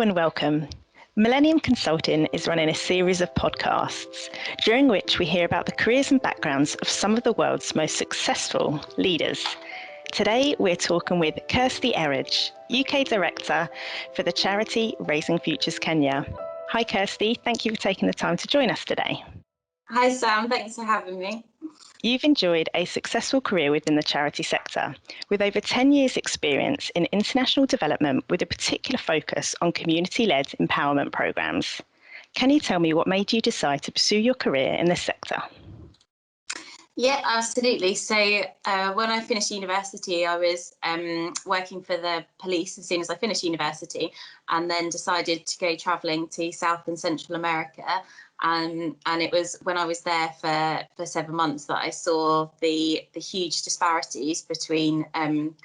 and welcome. Millennium Consulting is running a series of podcasts during which we hear about the careers and backgrounds of some of the world's most successful leaders. Today, we're talking with Kirsty Erridge, UK Director for the charity Raising Futures Kenya. Hi, Kirsty. Thank you for taking the time to join us today. Hi, Sam. Thanks for having me. You've enjoyed a successful career within the charity sector, with over 10 years' experience in international development with a particular focus on community-led empowerment programs. Can you tell me what made you decide to pursue your career in this sector? Yeah, absolutely. So when I finished university, I was working for the police as soon as I finished university, and then decided to go travelling to South and Central America. And it was when I was there for 7 months that I saw the huge disparities between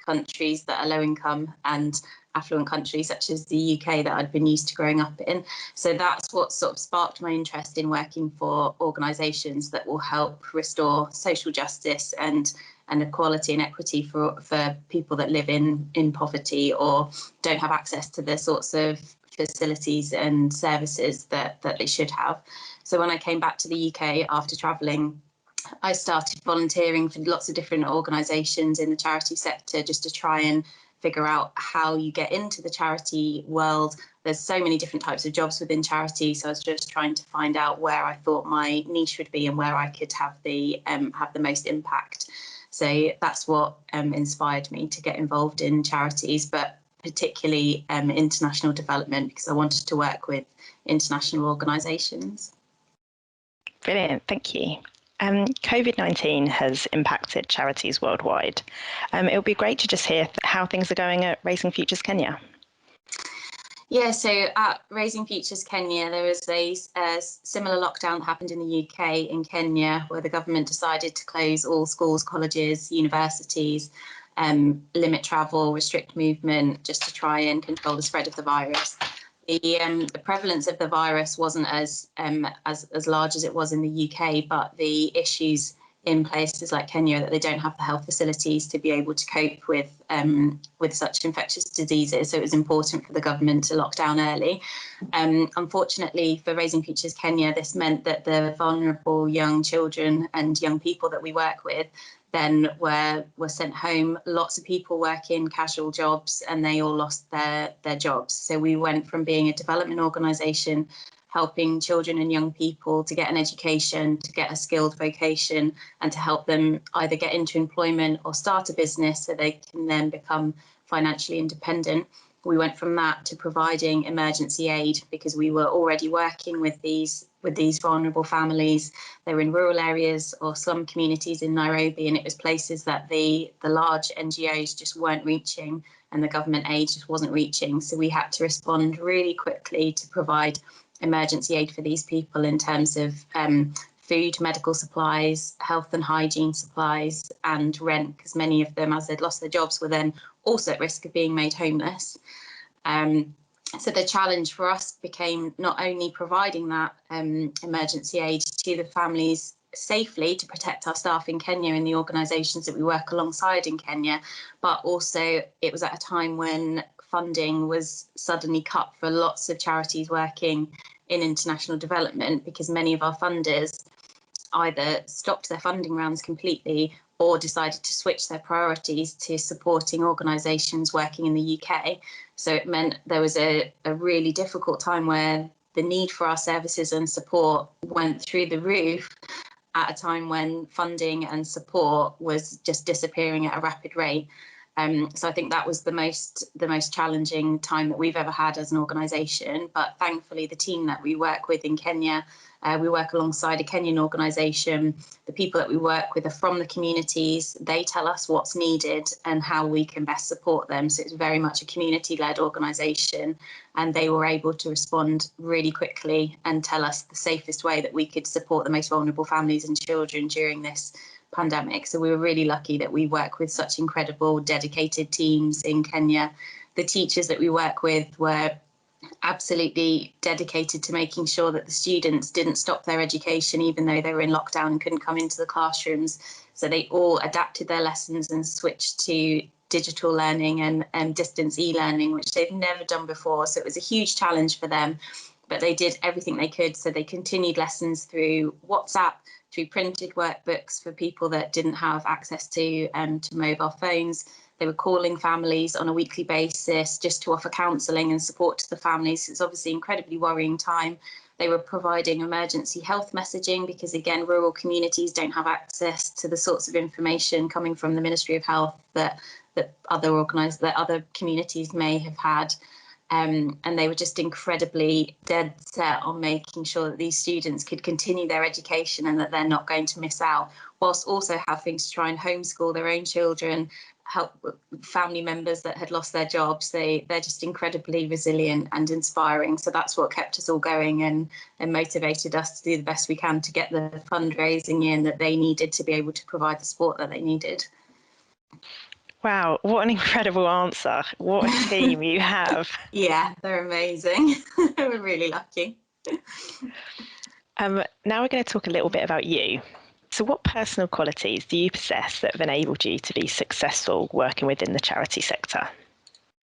countries that are low income and affluent countries such as the UK that I'd been used to growing up in. So that's what sort of sparked my interest in working for organisations that will help restore social justice and equality and equity for people that live in poverty or don't have access to the sorts of facilities and services that they should have. So when I came back to the UK after travelling, I started volunteering for lots of different organisations in the charity sector just to try and figure out how you get into the charity world. There's so many different types of jobs within charity, so I was just trying to find out where I thought my niche would be and where I could have the most impact. So that's what inspired me to get involved in charities, but particularly international development, because I wanted to work with international organisations. Brilliant, thank you. COVID-19 has impacted charities worldwide. It would be great to just hear how things are going at Raising Futures Kenya. Yeah, so at Raising Futures Kenya, there was a similar lockdown that happened in the UK in Kenya, where the government decided to close all schools, colleges, universities, limit travel, restrict movement, just to try and control the spread of the virus. The prevalence of the virus wasn't as large as it was in the UK, but the issues in places like Kenya that they don't have the health facilities to be able to cope with such infectious diseases. So it was important for the government to lock down early. Unfortunately for Raising Futures Kenya, this meant that the vulnerable young children and young people that we work with then were sent home. Lots of people work in casual jobs and they all lost their jobs. So we went from being a development organisation helping children and young people to get an education, to get a skilled vocation, and to help them either get into employment or start a business so they can then become financially independent. We went from that to providing emergency aid because we were already working with these vulnerable families. They were in rural areas or slum communities in Nairobi, and it was places that the large NGOs just weren't reaching and the government aid just wasn't reaching. So we had to respond really quickly to provide emergency aid for these people in terms of food, medical supplies, health and hygiene supplies, and rent, because many of them, as they'd lost their jobs, were then also at risk of being made homeless. So the challenge for us became not only providing that emergency aid to the families safely to protect our staff in Kenya and the organisations that we work alongside in Kenya, but also it was at a time when funding was suddenly cut for lots of charities working in international development, because many of our funders either stopped their funding rounds completely or decided to switch their priorities to supporting organisations working in the UK. So it meant there was a really difficult time where the need for our services and support went through the roof at a time when funding and support was just disappearing at a rapid rate. So I think that was the most challenging time that we've ever had as an organisation. But thankfully, the team that we work with in Kenya, we work alongside a Kenyan organisation. The people that we work with are from the communities. They tell us what's needed and how we can best support them. So it's very much a community-led organisation. And they were able to respond really quickly and tell us the safest way that we could support the most vulnerable families and children during this pandemic. So we were really lucky that we work with such incredible, dedicated teams in Kenya. The teachers that we work with were absolutely dedicated to making sure that the students didn't stop their education, even though they were in lockdown and couldn't come into the classrooms. So they all adapted their lessons and switched to digital learning and distance e-learning, which they've never done before. So it was a huge challenge for them, but they did everything they could. So they continued lessons through WhatsApp, through printed workbooks for people that didn't have access to mobile phones. They were calling families on a weekly basis just to offer counselling and support to the families. It's obviously an incredibly worrying time. They were providing emergency health messaging because, again, rural communities don't have access to the sorts of information coming from the Ministry of Health that other communities may have had. And they were just incredibly dead set on making sure that these students could continue their education and that they're not going to miss out, whilst also having to try and homeschool their own children, help family members that had lost their jobs. They're just incredibly resilient and inspiring. So that's what kept us all going and motivated us to do the best we can to get the fundraising in that they needed to be able to provide the support that they needed. Wow, what an incredible answer. What a team you have. Yeah, they're amazing. We're really lucky. Now we're going to talk a little bit about you. So what personal qualities do you possess that have enabled you to be successful working within the charity sector?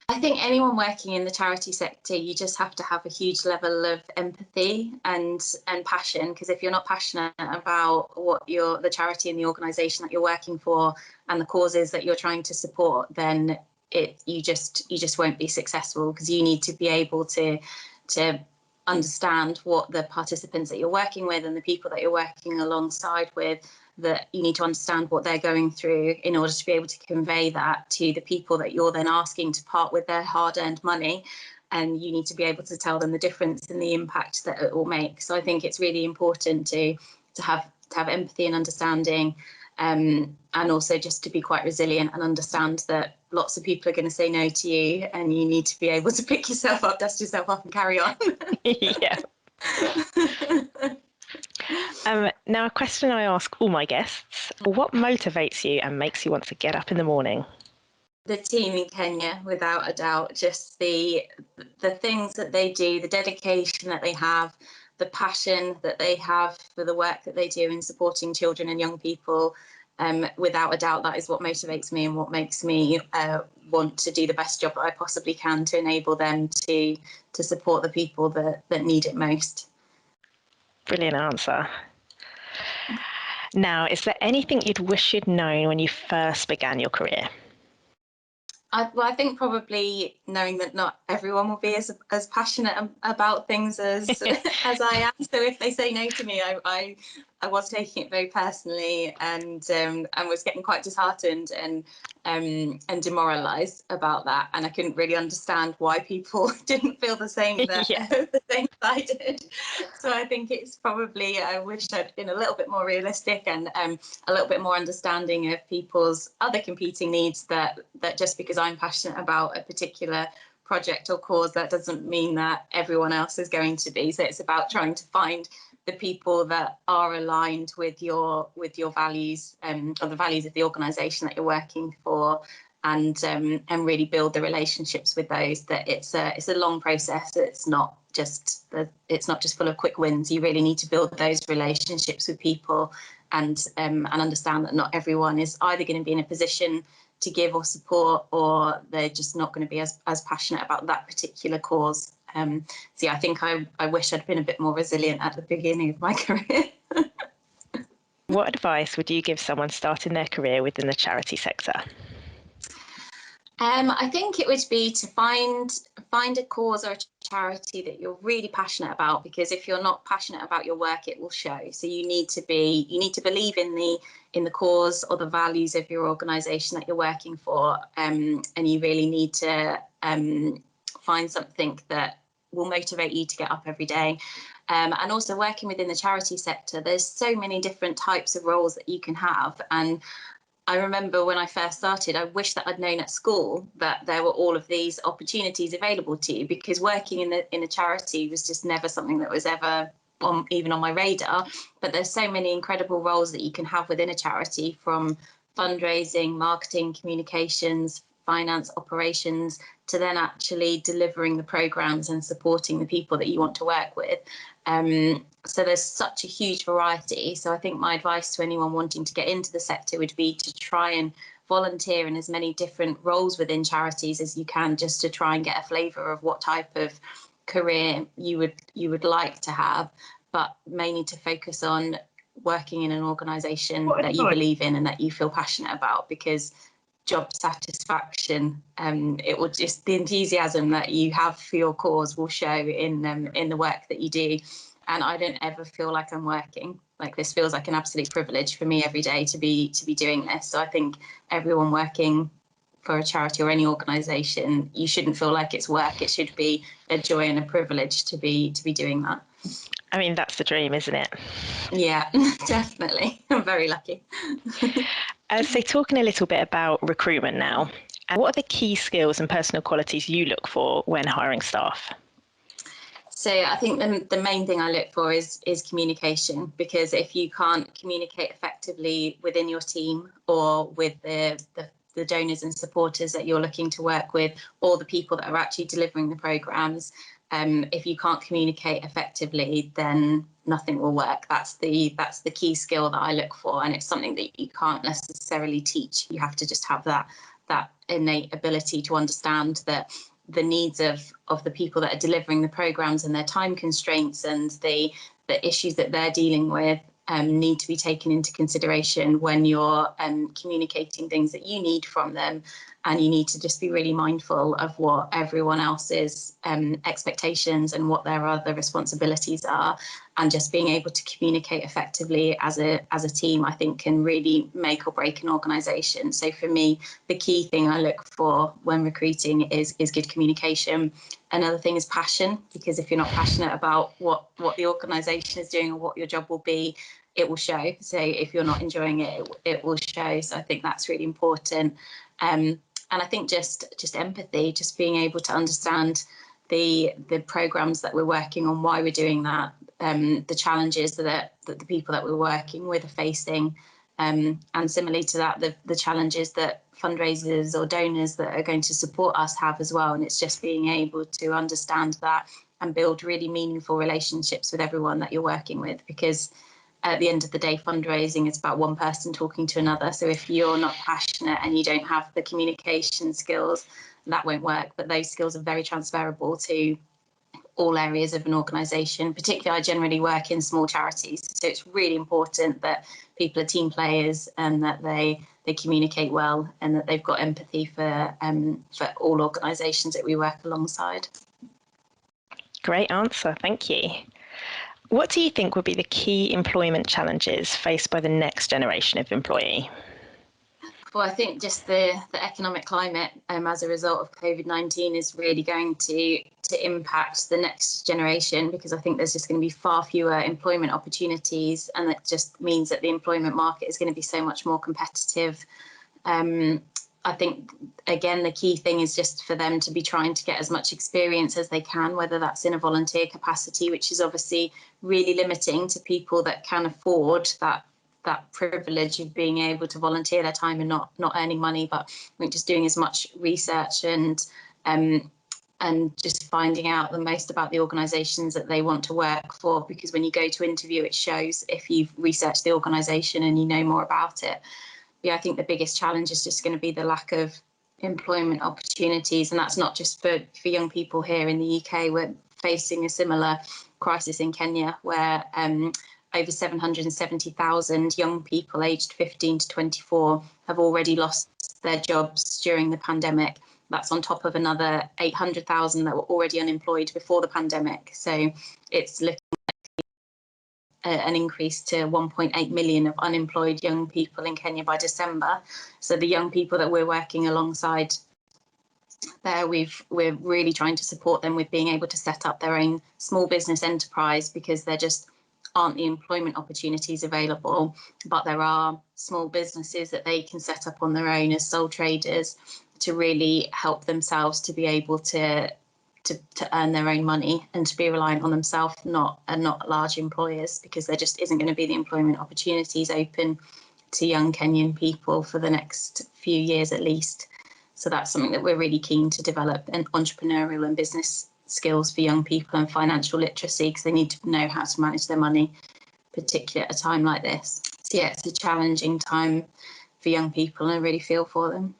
I think anyone working in the charity sector, you just have to have a huge level of empathy and passion, because if you're not passionate about what the charity and the organisation that you're working for and the causes that you're trying to support, then you just won't be successful, because you need to be able to understand what the participants that you're working with and the people that you're working alongside with, that you need to understand what they're going through in order to be able to convey that to the people that you're then asking to part with their hard-earned money. And you need to be able to tell them the difference and the impact that it will make. So I think it's really important to have empathy and understanding, and also just to be quite resilient and understand that lots of people are going to say no to you, and you need to be able to pick yourself up, dust yourself up and carry on. Yeah. Now, a question I ask all my guests: what motivates you and makes you want to get up in the morning? The team in Kenya, without a doubt, just the things that they do, the dedication that they have, the passion that they have for the work that they do in supporting children and young people. Without a doubt, that is what motivates me and what makes me want to do the best job that I possibly can to enable them to support the people that need it most. Brilliant answer. Now, is there anything you'd wish you'd known when you first began your career? I think probably knowing that not everyone will be as passionate about things as I am. So if they say no to me, I was taking it very personally and was getting quite disheartened and demoralised about that. And I couldn't really understand why people didn't feel the same the same as I did. So I think it's probably, I wish I'd been a little bit more realistic and a little bit more understanding of people's other competing needs, that just because I'm passionate about a particular project or cause, that doesn't mean that everyone else is going to be. So it's about trying to find the people that are aligned with your values, or the values of the organisation that you're working for, and really build the relationships with those. That it's a long process. It's not just full of quick wins. You really need to build those relationships with people, and understand that not everyone is either going to be in a position to give or support, or they're just not going to be as passionate about that particular cause. So yeah, I think I wish I'd been a bit more resilient at the beginning of my career. What advice would you give someone starting their career within the charity sector? I think it would be to find a cause or a charity that you're really passionate about, because if you're not passionate about your work, it will show. So you need to believe in the cause or the values of your organisation that you're working for, and you really need to find something that will motivate you to get up every day. And also, working within the charity sector, there's so many different types of roles that you can have. And I remember when I first started, I wish that I'd known at school that there were all of these opportunities available to you, because working in a charity was just never something that was ever even on my radar. But there's so many incredible roles that you can have within a charity, from fundraising, marketing, communications, finance, operations, to then actually delivering the programs and supporting the people that you want to work with. So there's such a huge variety. So I think my advice to anyone wanting to get into the sector would be to try and volunteer in as many different roles within charities as you can, just to try and get a flavour of what type of career you would like to have, but mainly to focus on working in an organisation that you believe in and that you feel passionate about, because job satisfaction, it will just, the enthusiasm that you have for your cause will show in the work that you do. And I don't ever feel like I'm working. Like, this feels like an absolute privilege for me every day to be doing this. So I think everyone working for a charity or any organisation, you shouldn't feel like it's work. It should be a joy and a privilege to be doing that. I mean, that's the dream, isn't it? Yeah, definitely. I'm very lucky. So talking a little bit about recruitment now, what are the key skills and personal qualities you look for when hiring staff? So I think the main thing I look for is communication, because if you can't communicate effectively within your team or with the donors and supporters that you're looking to work with, or the people that are actually delivering the programmes, if you can't communicate effectively, then nothing will work. That's the key skill that I look for, and it's something that you can't necessarily teach. You have to just have that innate ability to understand that the needs of the people that are delivering the programs and their time constraints and the issues that they're dealing with need to be taken into consideration when you're communicating things that you need from them. And you need to just be really mindful of what everyone else's expectations and what their other responsibilities are. And just being able to communicate effectively as a team, I think, can really make or break an organisation. So for me, the key thing I look for when recruiting is good communication. Another thing is passion, because if you're not passionate about what the organisation is doing or what your job will be, it will show. So if you're not enjoying it, it will show. So I think that's really important. And I think just empathy, just being able to understand the programs that we're working on, why we're doing that, the challenges that the people that we're working with are facing, and similarly to that, the challenges that fundraisers or donors that are going to support us have as well. And it's just being able to understand that and build really meaningful relationships with everyone that you're working with, because at the end of the day, fundraising is about one person talking to another. So if you're not passionate and you don't have the communication skills, that won't work. But those skills are very transferable to all areas of an organisation. Particularly, I generally work in small charities, so it's really important that people are team players and that they communicate well and that they've got empathy for all organisations that we work alongside. Great answer, thank you. What do you think would be the key employment challenges faced by the next generation of employee? Well, I think just the economic climate as a result of COVID-19 is really going to impact the next generation, because I think there's just going to be far fewer employment opportunities, and that just means that the employment market is going to be so much more competitive. I think, again, the key thing is just for them to be trying to get as much experience as they can, whether that's in a volunteer capacity, which is obviously really limiting to people that can afford that privilege of being able to volunteer their time and not earning money, but I think just doing as much research and just finding out the most about the organisations that they want to work for, because when you go to interview, it shows if you've researched the organisation and you know more about it. Yeah, I think the biggest challenge is just going to be the lack of employment opportunities, and that's not just for young people here in the UK. We're facing a similar crisis in Kenya, where over 770,000 young people aged 15 to 24 have already lost their jobs during the pandemic. That's on top of another 800,000 that were already unemployed before the pandemic. So it's looking an increase to 1.8 million of unemployed young people in Kenya by December. So the young people that we're working alongside there, we're really trying to support them with being able to set up their own small business enterprise, because there just aren't the employment opportunities available, but there are small businesses that they can set up on their own as sole traders to really help themselves to be able to earn their own money and to be reliant on themselves, not large employers, because there just isn't going to be the employment opportunities open to young Kenyan people for the next few years at least. So that's something that we're really keen to develop, and entrepreneurial and business skills for young people and financial literacy, because they need to know how to manage their money, particularly at a time like this. So yeah, it's a challenging time for young people, and I really feel for them.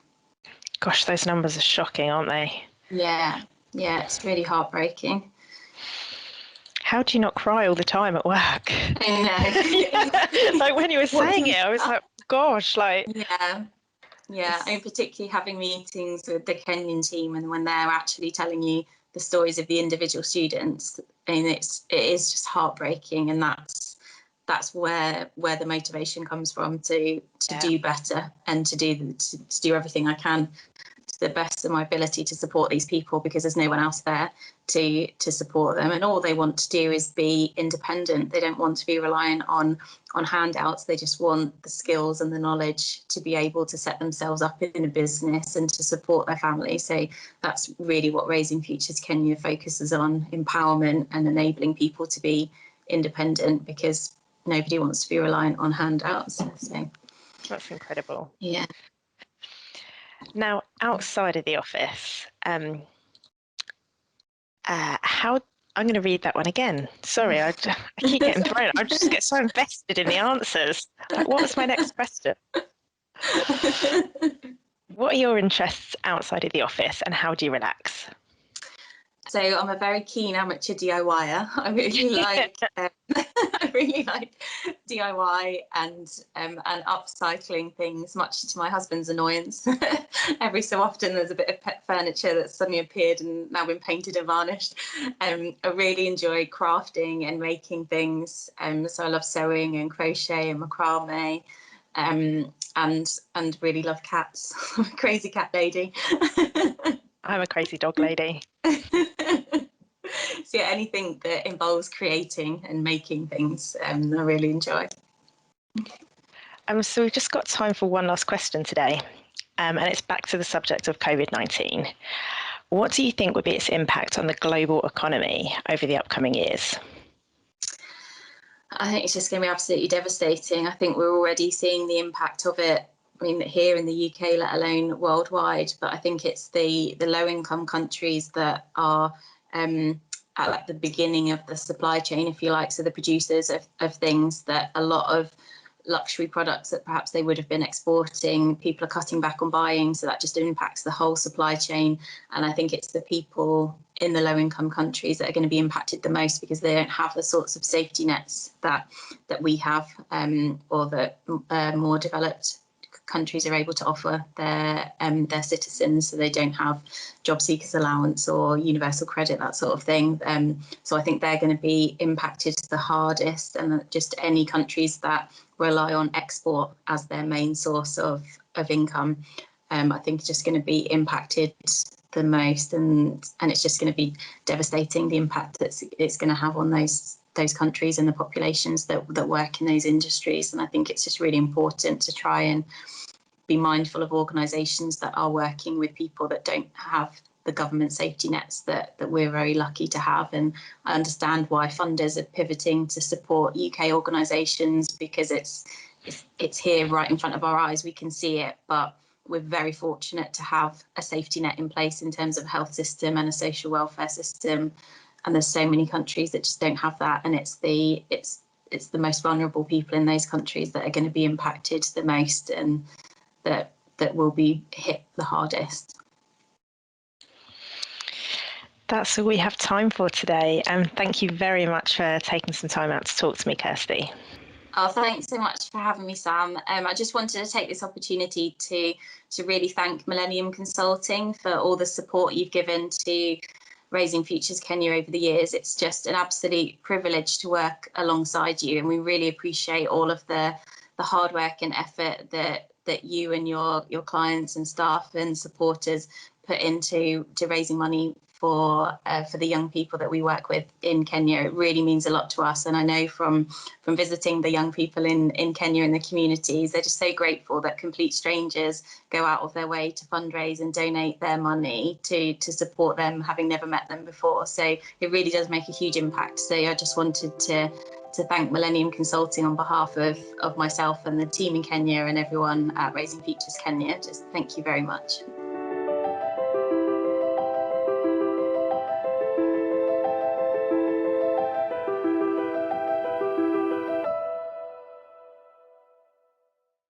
Gosh, those numbers are shocking, aren't they? Yeah, it's really heartbreaking. How do you not cry all the time at work? I know. Like when you were saying it, I was like, gosh, like. Yeah. I mean, particularly having meetings with the Kenyan team, and when they're actually telling you the stories of the individual students, I mean, it is just heartbreaking, and that's where the motivation comes from to do better and to do everything I can to the best of my ability to support these people, because there's no one else there to support them, and all they want to do is be independent. They don't want to be reliant on handouts. They just want the skills and the knowledge to be able to set themselves up in a business and to support their family. So that's really what Raising Futures Kenya focuses on: empowerment and enabling people to be independent, because nobody wants to be reliant on handouts. So That's incredible. yeah. Now, outside of the office, how, I'm going to read that one again. Sorry, I keep getting thrown. I just get so invested in the answers. Like, what was my next question? What are your interests outside of the office, and how do you relax? So I'm a very keen amateur DIYer. I really like I really like DIY and upcycling things, much to my husband's annoyance. Every so often there's a bit of pet furniture that's suddenly appeared and now been painted and varnished. I really enjoy crafting and making things. So I love sewing and crochet and macrame. And really love cats. I'm a crazy cat lady. I'm a crazy dog lady. So yeah, anything that involves creating and making things, I really enjoy. So we've just got time for one last question today, and it's back to the subject of COVID-19. What do you think would be its impact on the global economy over the upcoming years? I think it's just going to be absolutely devastating. I think we're already seeing the impact of it. I mean, here in the UK, let alone worldwide, but I think it's the low-income countries that are at the beginning of the supply chain, if you like, so the producers of things that a lot of luxury products that perhaps they would have been exporting, people are cutting back on buying, so that just impacts the whole supply chain. And I think it's the people in the low-income countries that are going to be impacted the most, because they don't have the sorts of safety nets that we have, or that more developed countries are able to offer their citizens. So they don't have job seekers allowance or universal credit, that sort of thing. So I think they're going to be impacted the hardest, and just any countries that rely on export as their main source of income, I think is just going to be impacted the most, and it's just going to be devastating, the impact that it's going to have on those countries and the populations that work in those industries. And I think it's just really important to try and be mindful of organisations that are working with people that don't have the government safety nets that we're very lucky to have. And I understand why funders are pivoting to support UK organisations, because it's here right in front of our eyes. We can see it, but we're very fortunate to have a safety net in place in terms of a health system and a social welfare system. And there's so many countries that just don't have that, and it's the most vulnerable people in those countries that are going to be impacted the most, and that will be hit the hardest. That's all we have time for today. Thank you very much for taking some time out to talk to me, Kirsty. Oh, thanks so much for having me, Sam. I just wanted to take this opportunity to really thank Millennium Consulting for all the support you've given to Raising Futures Kenya over the years. It's just an absolute privilege to work alongside you, and we really appreciate all of the hard work and effort that you and your clients and staff and supporters put into raising money for the young people that we work with in Kenya. It really means a lot to us, and I know from visiting the young people in Kenya in the communities, they're just so grateful that complete strangers go out of their way to fundraise and donate their money to support them, having never met them before. So it really does make a huge impact. So I just wanted to thank Millennium Consulting on behalf of myself and the team in Kenya and everyone at Raising Futures Kenya. Just thank you very much.